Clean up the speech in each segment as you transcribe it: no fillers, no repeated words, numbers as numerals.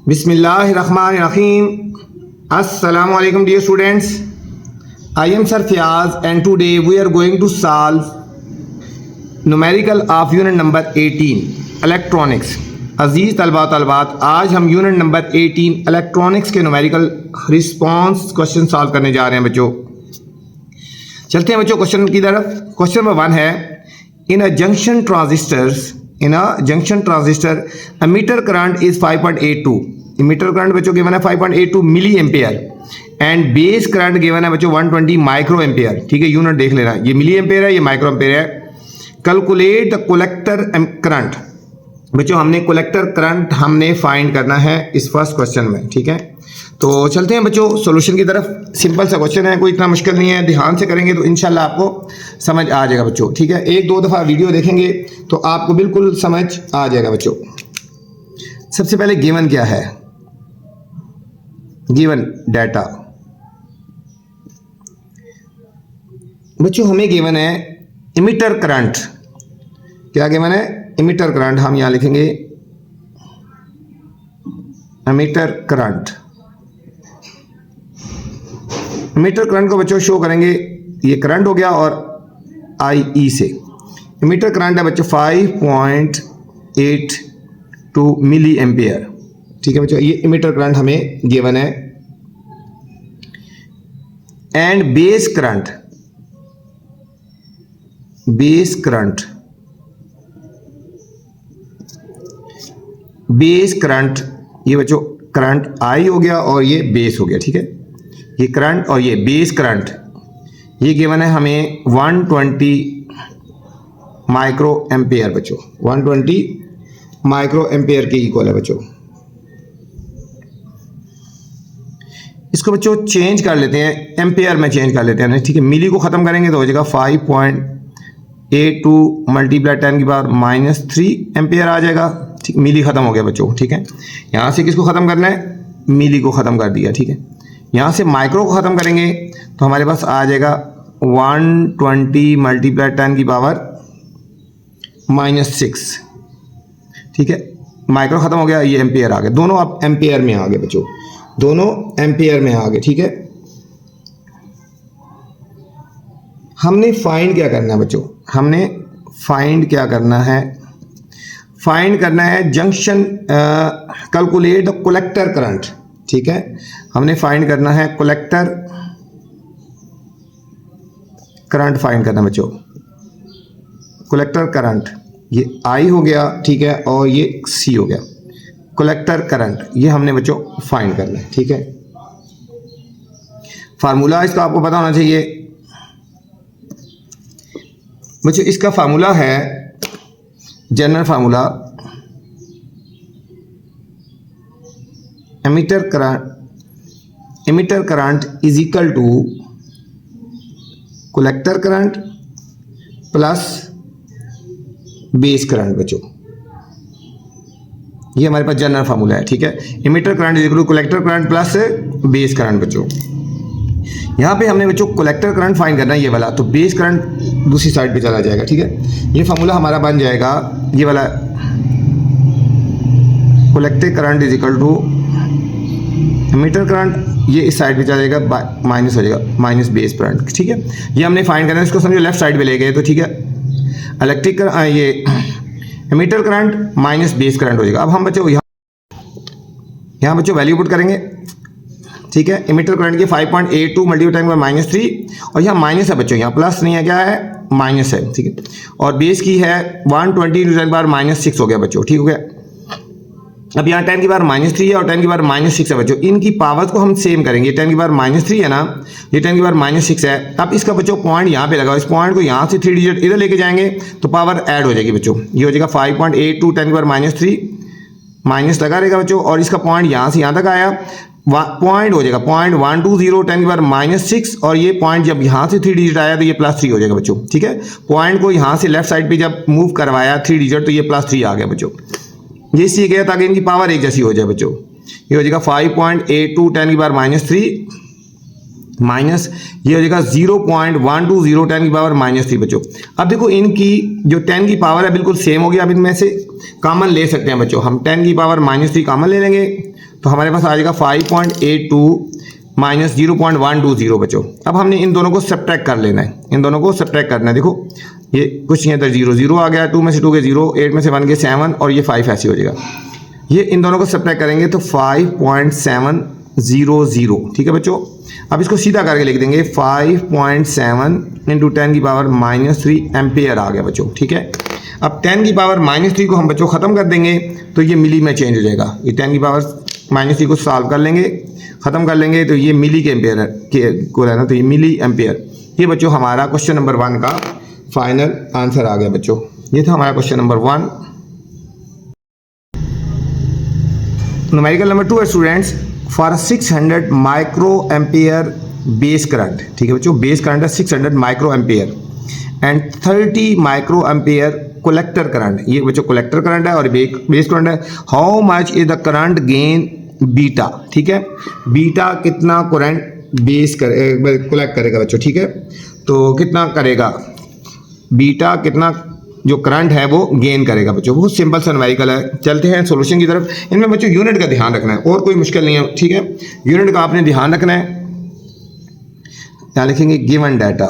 Bismillahirrahmanirrahim. Assalamu alaikum dear students. I am Sir Fiaz and today we are going to solve numerical of unit number 18 electronics. अजीज़ तलबा तलबात, आज हम unit number 18 electronics के numerical response question solve करने जा रहे हैं बच्चों। चलते हैं बच्चों क्वेश्चन की तरफ। क्वेश्चन नंबर 1 है, in a junction transistor emitter current is 5.82। emitter current बच्चों गिवन है 5.82 milli ampere and base current given है बच्चों 120 माइक्रो एम्पेयर। ठीक है, यूनिट देख लेना, ये मिली एम्पेयर है, ये माइक्रो एम्पेयर है। Calculate the collector current. बच्चों हमने कलेक्टर करंट हमने फाइंड करना है इस फर्स्ट क्वेश्चन में। ठीक है, तो चलते हैं बच्चों सॉल्यूशन की तरफ। सिंपल सा क्वेश्चन है, कोई इतना मुश्किल नहीं है, ध्यान से करेंगे तो इंशाल्लाह आपको समझ आ जाएगा बच्चों। ठीक है, एक दो दफ़ा वीडियो देखेंगे तो आपको बिल्कुल समझ आ जाएगा बच्चों। सबसे पहले गिवन क्या है, गिवन डाटा। बच्चों हमें गिवन है इमिटर करंट। क्या गिवन है? Emitter current. हम यहां लिखेंगे इमिटर करंट। इमिटर करंट को बच्चों शो करेंगे, ये करंट हो गया और आई से। इमिटर करंट है बच्चों 5.82 मिली एम्पियर। ठीक है बच्चों, ये इमिटर करंट हमें गिवन है। And base current, base current ये बच्चों करंट आई हो गया और ये बेस हो गया। ठीक है, ये करंट और ये बेस करंट ये गिवन है हमें 120 माइक्रो एम्पेयर बच्चों। 120 माइक्रो एम्पेयर के इक्वल है बच्चों। इसको बच्चों चेंज कर लेते हैं, एम्पेयर में चेंज कर लेते हैं। ठीक है, मिली को खत्म करेंगे तो हो जाएगा 5.82 मल्टीप्लाई 10⁻³ एम्पेयर आ जाएगा। ठीक, मिली खत्म हो गया बच्चों। ठीक है, यहां से किसको खत्म करना है? मिली को खत्म कर दिया। ठीक है, यहां से माइक्रो को खत्म करेंगे तो हमारे पास आ जाएगा 120 मल्टीप्लाई 10⁻⁻⁶। ठीक है, माइक्रो खत्म हो गया, ये एम्पेयर आ गए। दोनों आप एम्पेयर में आ गए बच्चों, दोनों एम्पेयर में आ गए। ठीक है, हमने फाइंड क्या करना है बच्चों? हमने फाइंड क्या करना है? फाइंड करना है junction, calculate the collector current. ठीक है, हमने फाइंड करना है कलेक्टर करंट फाइंड करना बच्चों। कलेक्टर करंट ये आई हो गया, ठीक है, और ये सी हो गया। कलेक्टर करंट ये हमने बच्चों फाइंड करना है। ठीक है, फार्मूला इसका आपको पता होना चाहिए बच्चों। इसका फार्मूला है general formula, emitter current is equal to collector current plus base current बच्चों। ये हमारे पास जनरल फार्मूला है। ठीक है, emitter current is equal to collector current plus base current बच्चों। यहाँ पे हमने बच्चों कलेक्टर करंट फाइंड करना है ये वाला, तो बेस करंट दूसरी साइड पे चला जाएगा। ठीक है, ये फार्मूला हमारा बन जाएगा ये वाला, collector current is equal to emitter current, ये इस साइड पे चला जाएगा, माइनस हो जाएगा माइनस बेस करंट। ठीक है, ये हमने फाइंड करना है, इसको समझो लेफ्ट साइड पे ले गए तो ठीक है, इलेक्ट्रिक ये emitter current minus base current हो जाएगा। अब हम बच्चों यहाँ बच्चों वैल्यू पुट करेंगे। ठीक है, एमिटर करंट की 5.82 मल्टीप्लाई 10⁻³ और यहाँ माइनस है बच्चों, यहाँ प्लस नहीं है, क्या है? माइनस है। ठीक है, और बेस की है 120 × 10⁻⁶ हो गया बच्चों। ठीक हो गया, अब यहाँ 10⁻³ है और 10⁻�6 है बच्चों। इनकी पावर्स को हम सेम करेंगे। 10⁻³ है ना, ये 10⁻�6 है। अब इसका बच्चों पॉइंट यहाँ पे लगा, इस पॉइंट को यहाँ से 3 डिजिट इधर लेके जाएंगे तो पावर ऐड हो जाएगी बच्चों। ये हो जाएगा 5.82 10⁻³ माइनस लगा रहेगा बच्चों, और इसका पॉइंट यहाँ से यहाँ तक आया, पॉइंट हो जाएगा 0.120 10⁻⁶, और ये पॉइंट जब यहाँ से 3 डिजिट आया तो ये +3 हो जाएगा बच्चों। ठीक है, पॉइंट को यहाँ से लेफ्ट साइड पे जब मूव करवाया 3 डिजिट तो ये +3 आ गया बच्चों। ये इसलिए गया ताकि इनकी पावर एक जैसी हो जाए बच्चों। ये हो जाएगा 5.82 10⁻³ माइनस ये हो जाएगा 0.120 10⁻³ बच्चों। अब देखो इनकी जो 10 की पावर है बिल्कुल सेम हो गया। अब इनमें से कॉमन ले सकते हैं बच्चों, हम 10⁻³ कॉमन ले लेंगे तो हमारे पास आ जाएगा 5.82 माइनस 0.120 बच्चों। अब हमने इन दोनों को सब्ट्रैक्ट कर लेना है, इन दोनों को सब्ट्रैक्ट करना है। देखो ये कुछ नहीं है, तो 0 0 आ गया, 2 में से 2 के 0, 8 में से 1 के 7 और ये 5 ऐसे हो जाएगा। ये इन दोनों को सब्ट्रैक्ट करेंगे तो 5.700, ठीक है बच्चों। अब इसको सीधा करके लिख देंगे 5.7 इंटू 10 की पावर -3 एम्पेयर आ गया बच्चों, ठीक है। अब 10 की पावर -3 को हम बच्चों ख़त्म कर देंगे तो ये मिली में चेंज हो जाएगा। ये 10 की पावर -3 को सॉल्व कर लेंगे, ख़त्म कर लेंगे तो ये मिली के एम्पेयर को रहना, तो ये मिली एम्पेयर। ये बच्चों हमारा क्वेश्चन नंबर 1 का फाइनल आंसर आ गया बच्चों। ये था हमारा क्वेश्चन नंबर 1। न्यूमेरिकल नंबर 2 है students, for 600 micro ampere base current, ठीक है बच्चों। बेस करंट है 600 micro ampere and 30 micro ampere collector current. ये बच्चों कलेक्टर करंट है और बेस करंट है। How much is the current gain beta, ठीक है। बीटा कितना करंट बेस कलेक्ट करेगा बच्चों, ठीक है। तो कितना करेगा बीटा, कितना जो करंट है वो गेन करेगा बच्चों। बहुत सिंपल सा न्यूमेरिकल है। चलते हैं सॉल्यूशन की तरफ। इनमें बच्चों यूनिट का ध्यान रखना है और कोई मुश्किल नहीं है, ठीक है। यूनिट का आपने ध्यान रखना है। यहाँ लिखेंगे गिवन डाटा,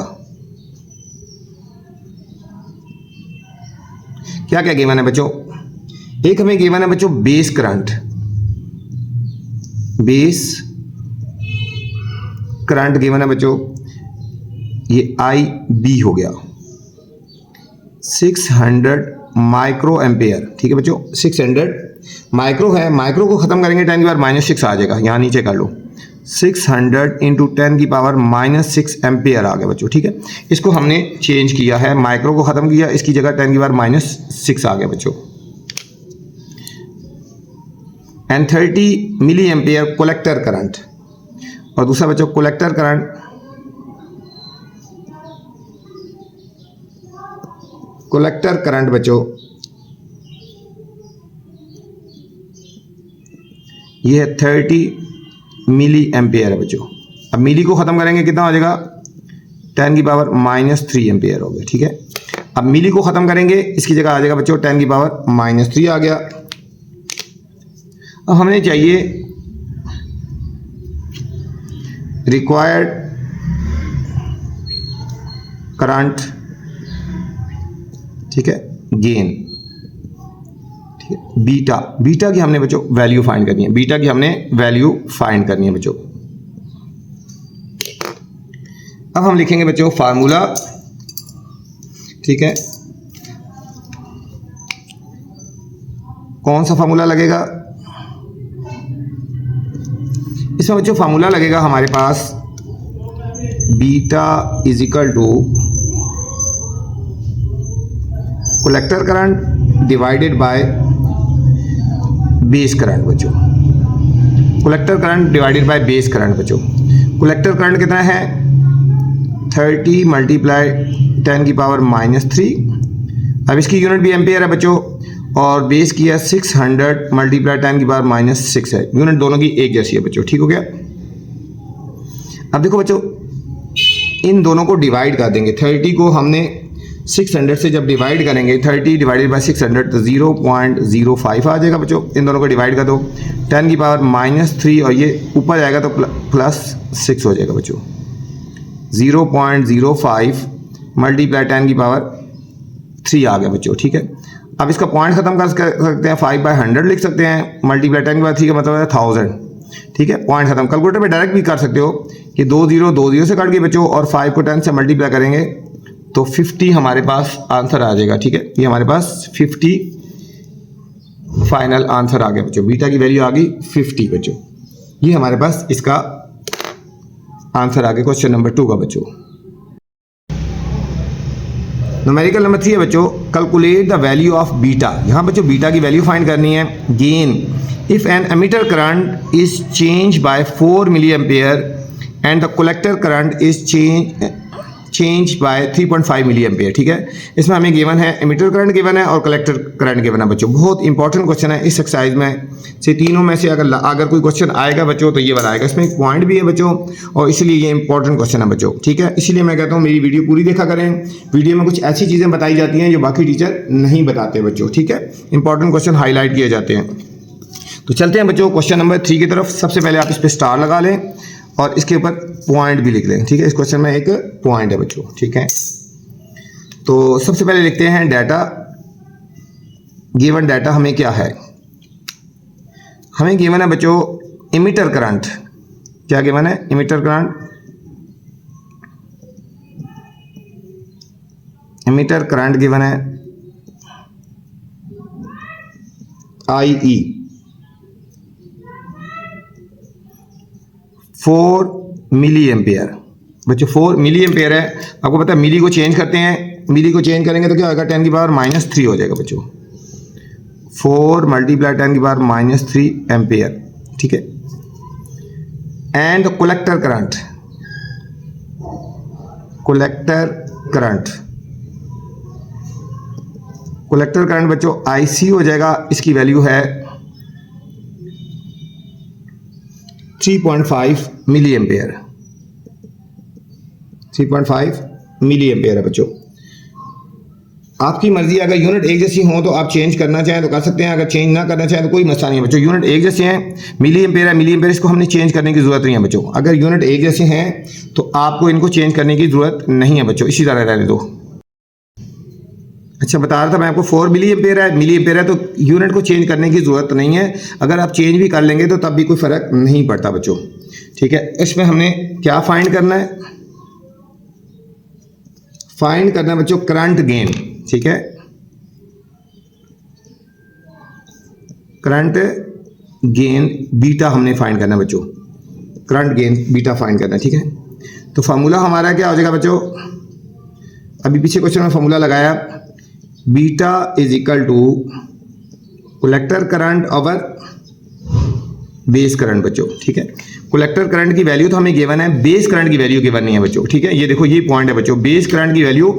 क्या क्या गिवन है बच्चों। एक हमें गिवन है बच्चों base current, base current given है बच्चों, ये IB हो गया 600 माइक्रो एम्पेयर, ठीक है बच्चों। 600 माइक्रो है, माइक्रो को खत्म करेंगे 10 की पावर -6 आ जाएगा, यहाँ नीचे कर लो। 600 इंटू 10 की पावर -6 एम्पेयर आ गया बच्चों, ठीक है। इसको हमने चेंज किया है, माइक्रो को खत्म किया, इसकी जगह 10 की पावर -6 आ गया बच्चों। And 30 milli ampere collector current, और दूसरा बच्चों कलेक्टर करंट, कलेक्टर करंट बच्चों ये है 30 मिली एम्पेयर है बच्चों। अब मिली को खत्म करेंगे कितना हो जाएगा, 10 की पावर -3 एम्पेयर हो गया, ठीक है। अब मिली को खत्म करेंगे, इसकी जगह आ जाएगा बच्चों 10 की पावर -3 आ गया। अब हमें चाहिए रिक्वायर्ड करंट, ठीक है, गेन, ठीक है। बीटा, बीटा की हमने बच्चों वैल्यू फाइंड करनी है, बीटा की हमने वैल्यू फाइंड करनी है बच्चों। अब हम लिखेंगे बच्चों फार्मूला, ठीक है। कौन सा फार्मूला लगेगा इसमें बच्चों, फार्मूला लगेगा हमारे पास beta is equal to collector current divided by base current बच्चों। Collector current divided by base current बच्चों। कलेक्टर करंट कितना है 30 मल्टीप्लाई 10 की पावर -3। अब इसकी यूनिट भी एम्पेयर है बच्चों, और बेस की है 600 मल्टीप्लाई 10 की पावर -6 है। यूनिट दोनों की एक जैसी है बच्चों, ठीक हो गया। अब देखो बच्चों इन दोनों को डिवाइड कर देंगे। 30 को हमने 600 से जब डिवाइड करेंगे, 30 डिवाइडेड बाई 600 तो 0.05 आ जाएगा बच्चों। इन दोनों को डिवाइड कर दो, 10 की पावर -3 और ये ऊपर जाएगा तो +6 हो जाएगा बच्चों। 0.05 मल्टीप्लाई 10 की पावर 3 आ गया बच्चों, ठीक है। अब इसका पॉइंट खत्म कर सकते हैं, 5/100 लिख सकते हैं, मल्टीप्लाई 10 की पावर 3 का मतलब है 1000, ठीक है। पॉइंट खत्म, कैलकुलेटर पे डायरेक्ट भी कर सकते हो कि 2 0 से कट गए बच्चों, और 5 को 10 से मल्टीप्लाई करेंगे तो 50 हमारे पास आंसर आ जाएगा, ठीक है। ये हमारे पास 50 फाइनल आंसर आ गया बच्चों। बीटा की वैल्यू आ गई 50 बच्चों। ये हमारे पास इसका आंसर आ गया क्वेश्चन नंबर 2 का बच्चों। न्यूमेरिकल नंबर 3 है बच्चों, calculate the value of beta. यहाँ बच्चों बीटा की वैल्यू फाइंड करनी है। Gain if an emitter current is change by 4 milli ampere and the collector current is change by 3.5 milli ampere, ठीक है। इसमें हमें गिवन है एमीटर करंट गिवन है और कलेक्टर करंट गिवन है बच्चों। बहुत इंपॉर्टेंट क्वेश्चन है इस एक्सरसाइज में से, तीनों में से अगर कोई क्वेश्चन आएगा बच्चों तो ये वाला आएगा। इसमें एक पॉइंट भी है बच्चों और इसलिए ये इंपॉर्टेंट क्वेश्चन है बच्चों, ठीक है। इसलिए मैं कहता हूँ मेरी वीडियो पूरी देखा करें। वीडियो में कुछ ऐसी चीज़ें बताई जाती हैं जो बाकी टीचर नहीं बताते बच्चों, ठीक है। इंपॉर्टेंट क्वेश्चन हाईलाइट किए जाते हैं। तो चलते हैं बच्चों क्वेश्चन नंबर 3 की तरफ। सबसे पहले आप इस पर स्टार लगा लें और इसके ऊपर पॉइंट भी लिख लें, ठीक है। इस क्वेश्चन में एक पॉइंट है बच्चों, ठीक है। तो सबसे पहले लिखते हैं डाटा, गिवन डाटा हमें क्या है, हमें गिवन है बच्चों इमिटर करंट। क्या गिवन है? Emitter current. Emitter current given है IE 4 मिली एम्पेयर। बच्चों 4 मिली एम्पेयर है। आपको पता है मिली को चेंज करते हैं, मिली को चेंज करेंगे तो क्या होगा, 10 की पावर -3 हो जाएगा बच्चों। 4 × 10 की पावर -3 एम्पेयर, ठीक है। And collector current, collector current, collector current बच्चों IC हो जाएगा। इसकी वैल्यू है 3.5 मिली एम्पेयर, 3.5 मिली एम्पेयर है बच्चों। आपकी मर्जी, अगर यूनिट एक जैसी हो तो आप चेंज करना चाहें तो कर सकते हैं, अगर चेंज ना करना चाहें तो कोई मसला नहीं है बच्चों। यूनिट एक जैसे हैं, मिली एम्पेयर है, मिली एम्पेयर, इसको हमने चेंज करने की जरूरत नहीं है बच्चों। अगर यूनिट एक जैसे हैं तो आपको इनको चेंज करने की जरूरत नहीं है बच्चों, इसी तरह रहने दो। अच्छा, बता रहा था मैं आपको 4 मिली एम्पेयर है, मिली एम्पेयर है, तो यूनिट को चेंज करने की जरूरत नहीं है। अगर आप चेंज भी कर लेंगे तो तब भी कोई फर्क नहीं पड़ता बच्चों, ठीक है। इसमें हमने क्या फाइंड करना है? फाइंड करना है बच्चों करंट गेन, ठीक है। करंट गेन बीटा हमने फाइंड करना है बच्चों, करंट गेन बीटा फाइंड करना है, ठीक है। तो फार्मूला हमारा क्या हो जाएगा बच्चों? अभी पीछे क्वेश्चन में फार्मूला लगाया, beta is equal to collector current over base current बच्चों, ठीक है। कलेक्टर करंट की वैल्यू तो हमें गिवन है, बेस करंट की वैल्यू गिवन नहीं है बच्चों, ठीक है। ये देखो ये पॉइंट है बच्चों, बेस करंट की वैल्यू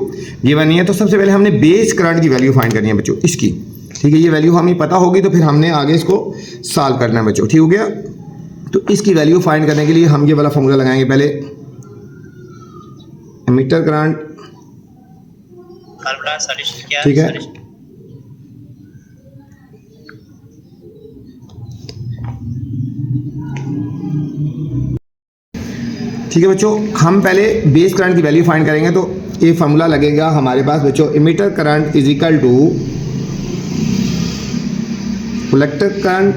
गिवन नहीं है। तो सबसे पहले हमने बेस करंट की वैल्यू फाइंड करनी है बच्चों, इसकी, ठीक है। ये वैल्यू हमें पता होगी तो फिर हमने आगे इसको सॉल्व करना है बच्चों, ठीक हो गया। तो इसकी वैल्यू फाइंड करने के लिए हम ये वाला फॉर्मूला लगाएंगे पहले, एमीटर करंट, ठीक है। ठीक है बच्चों, हम पहले बेस करंट की वैल्यू फाइंड करेंगे। तो ये फार्मूला लगेगा हमारे पास बच्चों, emitter current is equal to collector current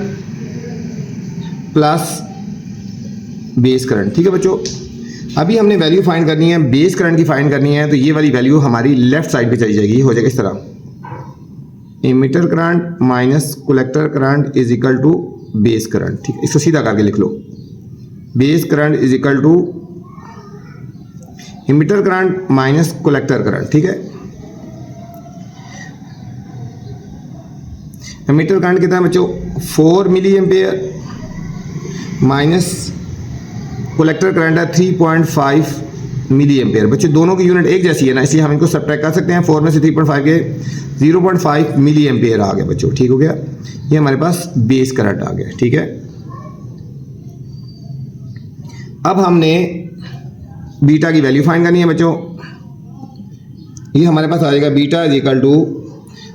plus base current, ठीक है बच्चों। अभी हमने वैल्यू फाइंड करनी है, बेस करंट की फाइंड करनी है। तो ये वाली वैल्यू हमारी लेफ्ट साइड पे चली जाएगी, हो जाएगा इस तरह, emitter current minus collector current is equal to base current, ठीक है। इसको सीधा करके लिख लो, base current is equal to emitter current minus collector current, ठीक है। एमीटर करंट कितना है बच्चों? 4 milli ampere minus collector current है 3.5 मिली एम्पेयर। बच्चों दोनों की यूनिट एक जैसी है ना, इसलिए हम इनको सब्ट्रैक्ट कर सकते हैं। 4 में से 3.5 के 0.5 मिली एम्पेयर आ गया बच्चों, ठीक हो गया। ये हमारे पास बेस करंट आ गया, ठीक है। अब हमने बीटा की वैल्यू फाइंड करनी है बच्चों। ये हमारे पास आ जाएगा बीटा इज इक्वल टू,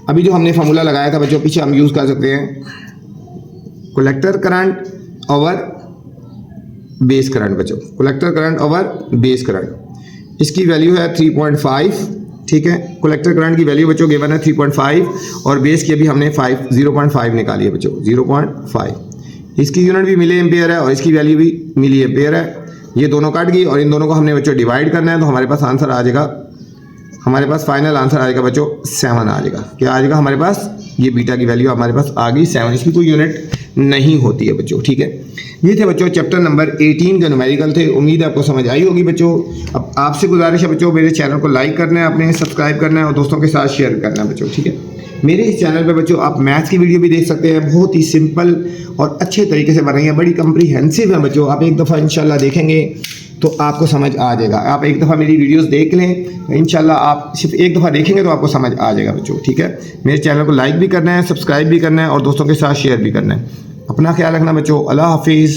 अभी जो हमने फार्मूला लगाया था बच्चों पीछे हम यूज कर सकते हैं, collector current over base current बच्चों, collector current over base current. इसकी वैल्यू है 3.5, ठीक है। कलेक्टर करंट की वैल्यू बच्चों गिवन है 3.5 और बेस की अभी हमने 0.5 निकाली है बच्चों, 0.5। इसकी यूनिट भी मिली एम्पेयर है और इसकी वैल्यू भी मिली एम्पेयर है। ये दोनों काट गई और इन दोनों को हमने बच्चों डिवाइड करना है। तो हमारे पास आंसर आ जाएगा, हमारे पास फाइनल आंसर आ जाएगा बच्चों 7 आ जाएगा। क्या आ जाएगा हमारे पास? ये बीटा की वैल्यू हमारे पास आ गई 7। इसकी कोई यूनिट नहीं होती है बच्चों, ठीक है। ये थे बच्चों चैप्टर नंबर 18 के न्यूमेरिकल थे। उम्मीद है आपको समझ आई होगी बच्चों। अब आपसे गुजारिश है बच्चों, मेरे चैनल को लाइक करना है, आपने सब्सक्राइब करना है और दोस्तों के साथ शेयर करना है बच्चों, ठीक है। मेरे इस चैनल पे बच्चों आप मैथ्स की वीडियो भी देख सकते हैं, बहुत ही सिंपल और अच्छे तरीके से बनाई है, बड़ी कम्प्रीहेंसिव है बच्चों। आप एक दफ़ा इंशाल्लाह देखेंगे तो आपको समझ आ जाएगा। आप एक दफ़ा मेरी वीडियोस देख लें, इंशाल्लाह आप सिर्फ एक दफ़ा देखेंगे तो आपको समझ आ जाएगा बच्चों, ठीक है। मेरे चैनल को लाइक भी करना है, सब्सक्राइब भी करना है और दोस्तों के साथ शेयर भी करना है। अपना ख्याल रखना बच्चों। अल्लाह हाफिज़।